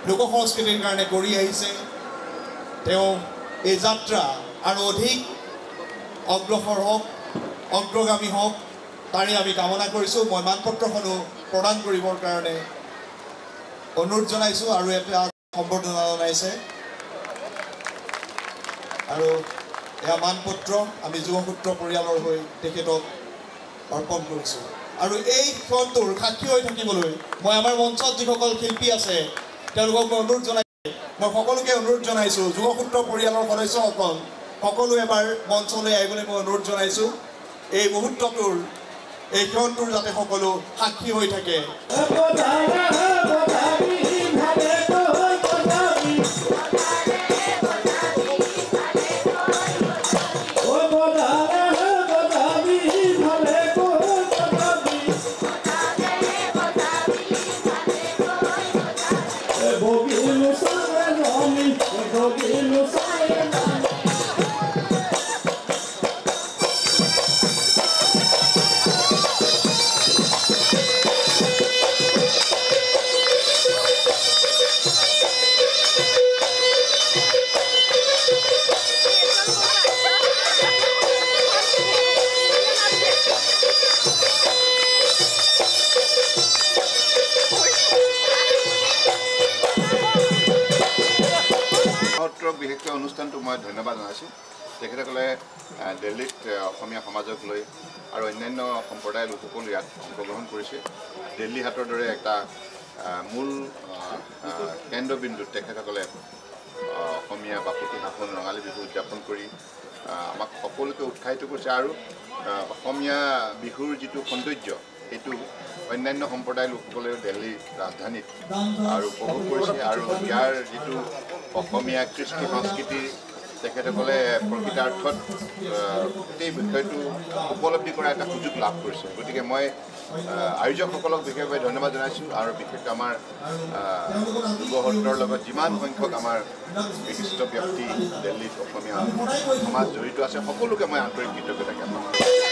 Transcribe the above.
লোক সংস্কৃতিৰ কাৰণে কৰি আহিছে তেওঁ এই যাত্ৰা আৰু অধিক অগ্ৰসৰ হওক অগ্ৰগামী হওক তাৰে আমি কামনা কৰিছোঁ মই মানপত্ৰখনো প্ৰদান কৰিবৰ কাৰণে অনুৰোধ জনাইছোঁ আৰু এটা সম্বৰ্ধনা জনাইছে আৰু এয়া মানপত্ৰ আমি যুৱসূত্ৰ পৰিয়ালৰ হৈ তেখেতক অৰ্পণ কৰিছোঁ আৰু এই ক্ষণটোৰ সাক্ষী হৈ থাকিবলৈ মই আমাৰ মঞ্চত যিসকল শিল্পী আছে তেওঁলোকক মই অনুৰোধ জনাইছোঁ মই সকলোকে অনুৰোধ জনাইছোঁ যুৱসূত্ৰ পৰিয়ালৰ সদস্যসকল সকলো এবাৰ মঞ্চলৈ আহিবলৈ মই অনুৰোধ জনাইছোঁ এই মুহূৰ্তটোৰ এই ক্ষণটোৰ যাতে সকলো সাক্ষী হৈ থাকে বিশেষকৈ অনুষ্ঠানটো মই ধন্যবাদ জনাইছোঁ তেখেতসকলে দিল্লীত অসমীয়া সমাজক লৈ আৰু অন্যান্য সম্প্ৰদায়ৰ লোকসকল ইয়াত অংশগ্ৰহণ কৰিছে দিল্লী হাটৰ দৰে এটা মূল কেন্দ্ৰবিন্দুত তেখেতসকলে অসমীয়া বাপতি সাহোন ৰঙালী বিহু উদযাপন কৰি আমাক সকলোকে উৎসাহিত কৰিছে আৰু অসমীয়া বিহুৰ যিটো সৌন্দৰ্য সেইটো অন্যান্য সম্প্ৰদায়ৰ লোকসকলেও দিল্লীৰ ৰাজধানীত আৰু উপভোগ কৰিছে আৰু ইয়াৰ যিটো অসমীয়া কৃষ্টি সংস্কৃতি তেখেতসকলে প্ৰকৃতাৰ্থত গোটেই বিষয়টো উপলব্ধি কৰা এটা সুযোগ লাভ কৰিছে গতিকে মই আয়োজকসকলক বিশেষভাৱে ধন্যবাদ জনাইছোঁ আৰু বিশেষকৈ আমাৰ যুৱসত্ৰৰ লগত যিমান সংখ্যক আমাৰ বিশিষ্ট ব্যক্তি দিল্লীত অসমীয়া সমাজ জড়িত আছে সকলোকে মই আন্তৰিক কৃতজ্ঞতা জ্ঞাপন কৰিছোঁ